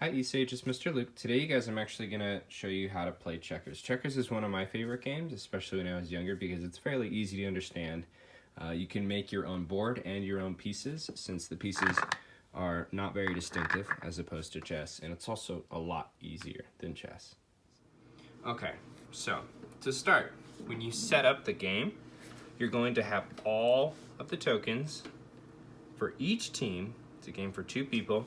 Hi eSage, it's Mr. Luke. Today you guys I'm actually going to show you how to play checkers. Checkers is one of my favorite games, especially when I was younger, because it's fairly easy to understand. You can make your own board and your own pieces, since the pieces are not very distinctive as opposed to chess, and it's also a lot easier than chess. Okay, so to start, when you set up the game, you're going to have all of the tokens for each team. It's a game for 2 people,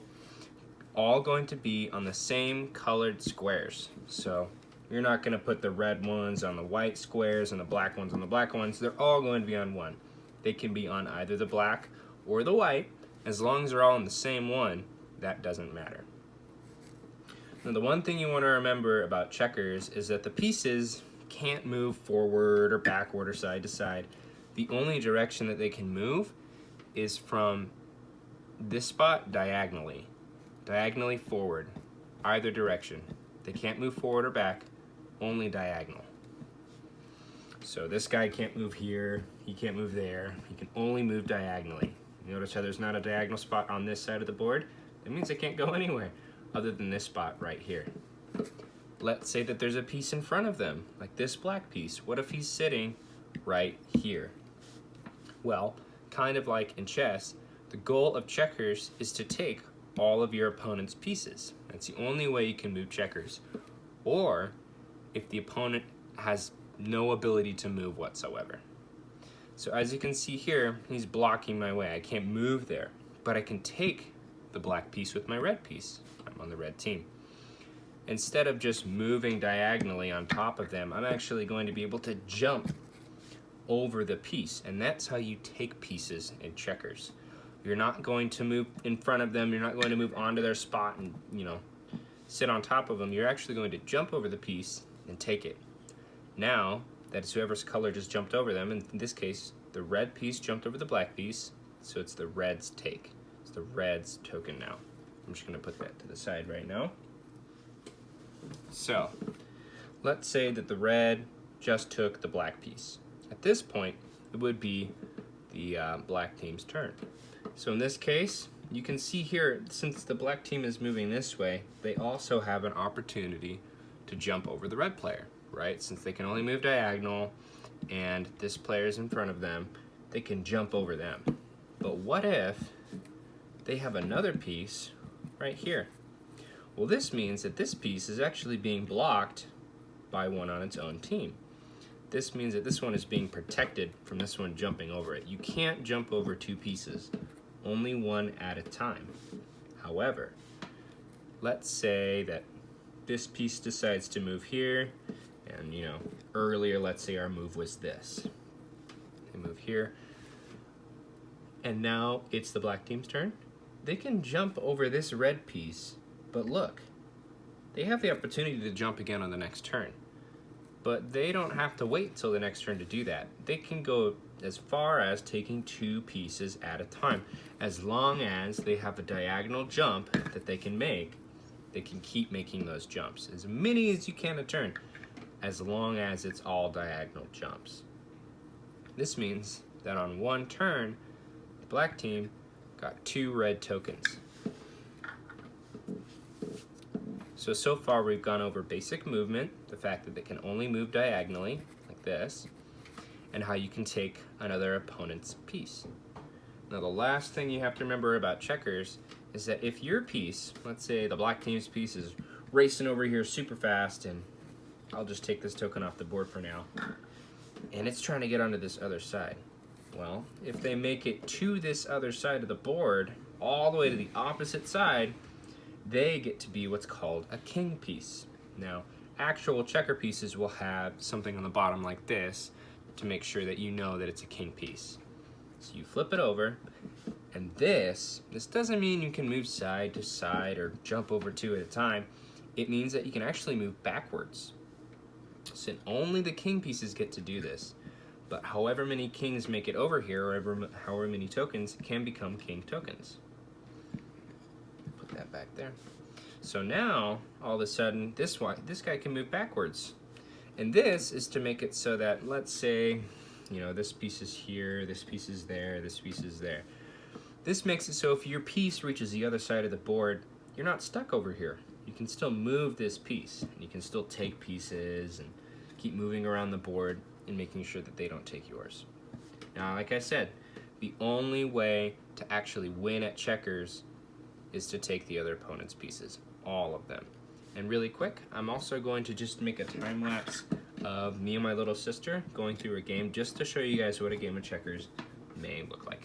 all going to be on the same colored squares. So you're not going to put the red ones on the white squares and the black ones on the black ones. They're all going to be on one. They can be on either the black or the white. As long as they're all on the same one, that doesn't matter. Now, the one thing you want to remember about checkers is that the pieces can't move forward or backward or side to side. The only direction that they can move is from this spot diagonally forward, either direction. They can't move forward or back, only diagonal. So this guy can't move here, he can't move there, he can only move diagonally. Notice how there's not a diagonal spot on this side of the board? That means it can't go anywhere other than this spot right here. Let's say that there's a piece in front of them, like this black piece. What if he's sitting right here? Well, kind of like in chess, the goal of checkers is to take all of your opponent's pieces. That's the only way you can move checkers. Or if the opponent has no ability to move whatsoever. So as you can see here, he's blocking my way. I can't move there, but I can take the black piece with my red piece. I'm on the red team. Instead of just moving diagonally on top of them, I'm actually going to be able to jump over the piece, and that's how you take pieces in checkers. You're not going to move in front of them, you're not going to move onto their spot and, sit on top of them. You're actually going to jump over the piece and take it. Now, that is whoever's color just jumped over them. In this case, the red piece jumped over the black piece, so it's the red's take. It's the red's token now. I'm just gonna put that to the side right now. So, let's say that the red just took the black piece. At this point, it would be the black team's turn. So in this case, you can see here, since the black team is moving this way, they also have an opportunity to jump over the red player, right? Since they can only move diagonal and this player is in front of them, they can jump over them. But what if they have another piece right here? Well, this means that this piece is actually being blocked by one on its own team. This means that this one is being protected from this one jumping over it. You can't jump over 2 pieces, only one at a time. However, let's say that this piece decides to move here, and earlier, let's say our move was this. They move here, and now it's the black team's turn. They can jump over this red piece, but look, they have the opportunity to jump again on the next turn. But they don't have to wait till the next turn to do that. They can go as far as taking 2 pieces at a time. As long as they have a diagonal jump that they can make, they can keep making those jumps. As many as you can a turn, as long as it's all diagonal jumps. This means that on one turn, the black team got 2 red tokens. So far we've gone over basic movement, the fact that they can only move diagonally, like this, and how you can take another opponent's piece. Now the last thing you have to remember about checkers is that if your piece, let's say the black team's piece is racing over here super fast, and I'll just take this token off the board for now, and it's trying to get onto this other side. Well, if they make it to this other side of the board, all the way to the opposite side, they get to be what's called a king piece. Now, actual checker pieces will have something on the bottom like this to make sure that you know that it's a king piece. So you flip it over, and this doesn't mean you can move side to side or jump over 2 at a time. It means that you can actually move backwards. So only the king pieces get to do this. But however many kings make it over here, or however many tokens, can become king tokens. Put that back there. So now, all of a sudden, this guy can move backwards. And this is to make it so that, let's say, this piece is here, this piece is there, this piece is there. This makes it so if your piece reaches the other side of the board, you're not stuck over here. You can still move this piece, and you can still take pieces and keep moving around the board and making sure that they don't take yours. Now, like I said, the only way to actually win at checkers is to take the other opponent's pieces, all of them. And really quick, I'm also going to just make a time lapse of me and my little sister going through a game just to show you guys what a game of checkers may look like.